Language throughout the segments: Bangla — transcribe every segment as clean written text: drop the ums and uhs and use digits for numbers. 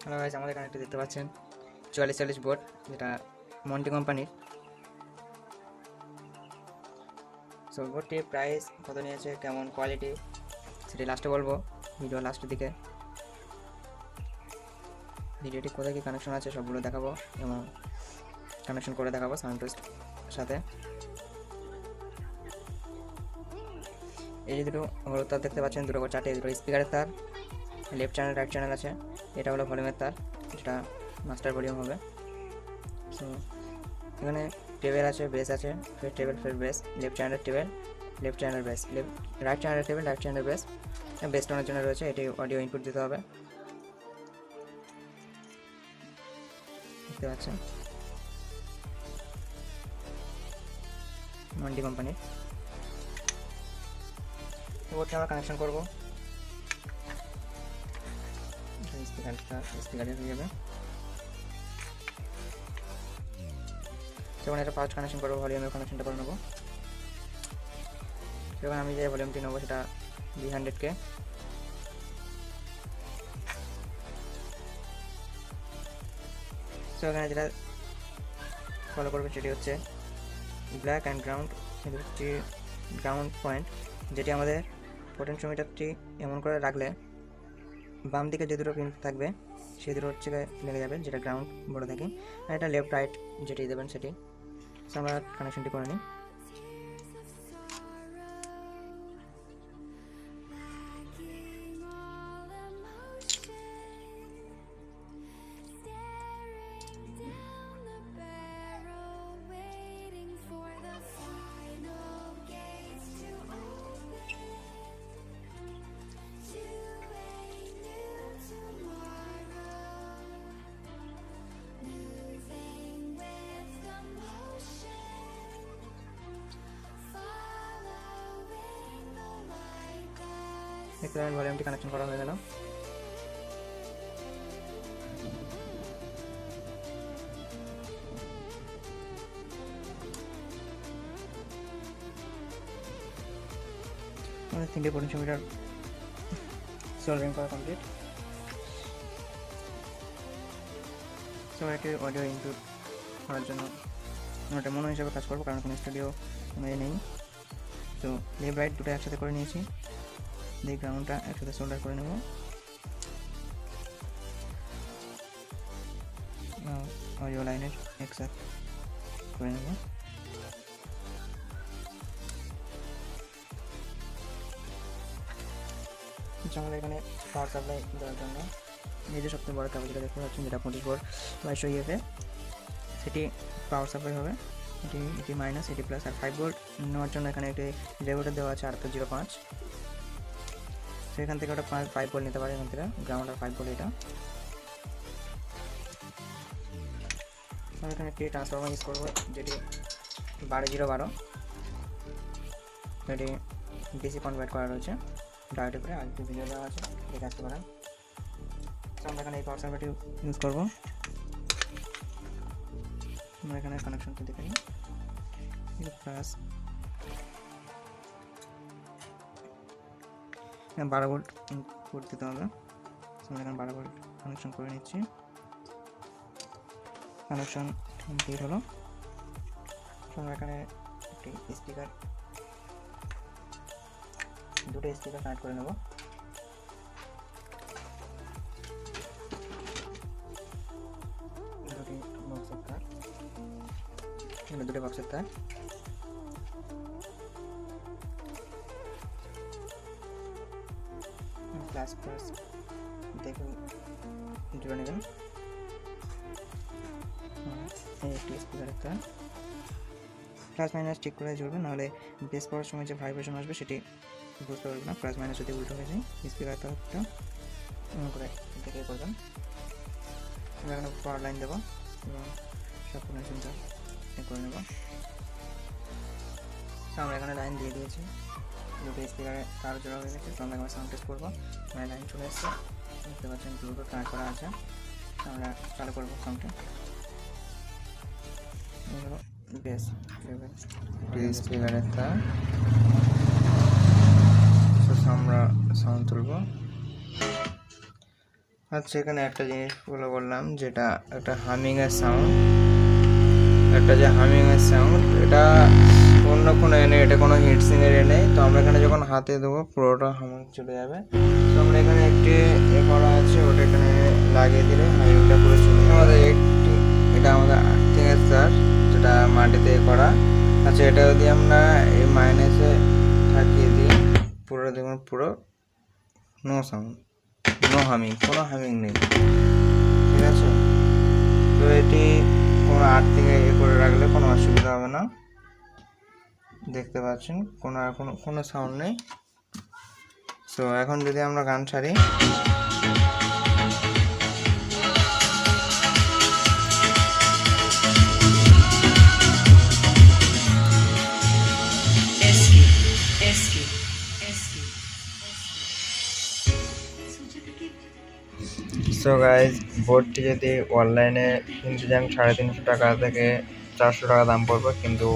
হ্যালো গাইস, আমাদের এখানে একটা দেখতে পাচ্ছেন 4440 বোর্ড, যেটা মন্টি কোম্পানির। সো বোর্ডটির প্রাইস কত নিয়েছে, কেমন কোয়ালিটি, সেটি লাস্টে বলবো, ভিডিও লাস্টের দিকে। ভিডিওটি কোথায় কি কানেকশন আছে সবগুলো দেখাবো এবং কানেকশন করে দেখাবো সাউন্ড টেস্ট সাথে। এই যে দুটো হলুদ তার দেখতে পাচ্ছেন, দুটো করে চারটে, দুটো স্পিকারের তার, লেফট চ্যানেল রাইট চ্যানেল আছে। এটা হলো ভলিউমের তার, যেটা মাস্টার ভলিউম হবে। সো এখানে টেবিল আছে, বেস আছে, ফের টেবিল, ফের বেস, লেফট চ্যানেলের টেবিল, লেফট চ্যানেলের বেস, রাইট চ্যানেলের টেবিল, রাইট চ্যানেলের বেস। বেস টোনের জন্য রয়েছে, এটি অডিও ইনপুট দিতে হবে, দেখতে পাচ্ছেন মন্টি কোম্পানির। বোর্ডটা আমরা কানেকশন করবো, স্পিকারে হয়ে যাবে। সেখানে একটা ফার্স্ট কানেকশন করবো, ভলিউমের কানেকশনটা করে নেবো। সেখানে আমি যে ভলিউমটি নেবো সেটা V100K। তো এখানে যেটা ফলো করবে সেটি হচ্ছে ব্ল্যাক অ্যান্ড গ্রাউন্ড, এটি হচ্ছে গ্রাউন্ড পয়েন্ট, যেটি আমাদের পোটেনশিওমিটারটি এমন করে রাখলে বাম দিকে যে দুটো পিন থাকবে সেই দুটো হচ্ছে লেগে যাবে, যেটা গ্রাউন্ড বলে থাকি। আর এটা লেফট রাইট যেটি দেবেন সেটি। আমরা কানেকশনটি করে নিই। দেখতে পাবেন ভলিউমটি কানেকশন করা হয়ে গেল। আমাদের 3টে পোটেনশিওমিটার সোল্ডারিং করা কমপ্লিট। সো এটি অডিও ইনপুট করার জন্য আমরা মনো হিসাবে কাজ করবো, কারণ কোনো স্টুডিও নেই। তো লেফট রাইট দুটো একসাথে করে নিয়েছি, দিয়ে গ্রাউন্ডটা একসাথে সোল্ডার করে নেব। অডিও লাইনের একসাথে করে নেব। আমাদের এখানে পাওয়ার সাপ্লাই দেওয়ার জন্য এই যে সবথেকে বড় কেবল যেটা দেখতে পাচ্ছেন, যেটা 24/2200 ইএফে, সেটি পাওয়ার সাপ্লাই হবে। এটি মাইনাস, এটি প্লাস। আর 5 ভোল্ট নেওয়ার জন্য এখানে একটি রেগুলেটর দেওয়া আছে 805। সেখান থেকে ওটা 5 ভোল্ট নিতে পারে, এখান থেকে গ্রাউন্ড আর 5 ভোল্ট এটা। আমরা এখানে একটি ট্রান্সফরমার ইউজ করবো, যেটি 12012, এটি ডিসি কনভার্ট করা রয়েছে ডায়োড করে, আর একটি ভিডিও দেওয়া আছে, দেখে আসতে পারেন। আমরা এখানে এই পাওয়ার সাপ্লাইটি ইউজ করবো। আমরা এখানে কানেকশনটি দেখে নিই, প্লাস 12 ভোল্ট ইনপুট দিতে হবে। আমরা এখানে 12 ভোল্ট কানেকশন করে নিচ্ছি। কানেকশন কমপ্লিট হলো। আমরা এখানে একটি স্পিকার, দুটো স্পিকার কানেক্ট করে নেব। দুটো বক্সের তার, প্লাস প্লাস দেখুন জুড়ে নেবেন। এই একটি স্পিকারের তার, প্লাস মাইনাস ঠিক করে জুড়বেন, নাহলে বেস পড়ার সময় যে ভাইব্রেশন আসবে সেটি বুঝতে পারবে না। প্লাস মাইনাস যদি উল্টো হয়ে যায়, স্পিকার তারটা এমন করে দেখে করবেন। আমরা এখানে পাওয়ার লাইন দেবো এবং সব কানেকশনটা করে নেব। আমরা এখানে লাইন দিয়ে দিয়েছি, দুটো স্পিকারে তার জোড়া হয়ে গেছে। তো আমরা এখানে সাউন্ড টেস্ট করবো। আমার লাইন চলে এসছে, দেখতে পাচ্ছেন ব্লুটুথ কানেক্ট করা আছে। আমরা চালু করবো সাউন্ডটা। বেস স্পিকারের তার, আমরা সাউন্ড তুলবো। আচ্ছা, এখানে একটা জিনিস ফলো করলাম, যেটা একটা হামিংয়ের সাউন্ড, একটা যে হামিংয়ের সাউন্ড, এটা অন্য কোনো এনে, এটা কোনো হিটসিংয়ের এনে। তো আমরা এখানে যখন হাতে দেবো পুরোটা হামিং চলে যাবে। তো আমরা এখানে একটি করা আছে, ওটা এখানে লাগিয়ে দিলে হামিংটা পুরো চলে যাবে। আমাদের একটি, এটা আমাদের আর্থিংয়ের তার, যেটা মাটিতে করা। আচ্ছা, এটা যদি আমরা এই মাইনাসে থাকিয়ে দিই, পুরো দেখুন পুরো নো সাউন্ড, নো হামিং, কোনো হামিং নেই, ঠিক আছে। তো এটি কোনো আর্থিংয়ে করে রাখলে কোনো অসুবিধা হবে না। দেখতে পাচ্ছেন কোনো সাউন্ড নেই। সো এখন যদি আমরা গান ছাড়ি, সো গাইজ, বোর্ডটি যদি অনলাইনে কিনতে যান 350 টাকা থেকে 400 টাকা দাম পড়বে, কিন্তু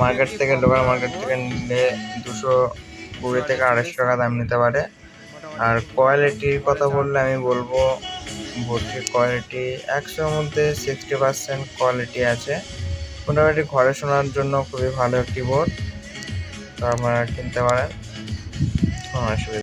মার্কেট থেকে, লোকাল মার্কেট থেকে নিলে 220 থেকে 250 টাকা দাম নিতে পারে। আর কোয়ালিটির কথা বললে আমি বলবো বোর্ডটির কোয়ালিটি 100-এর মধ্যে 60% কোয়ালিটি আছে। মোটামুটি ঘরে শোনার জন্য খুবই ভালো একটি বোর্ড, তো আপনারা কিনতে পারেন, কোনো অসুবিধা।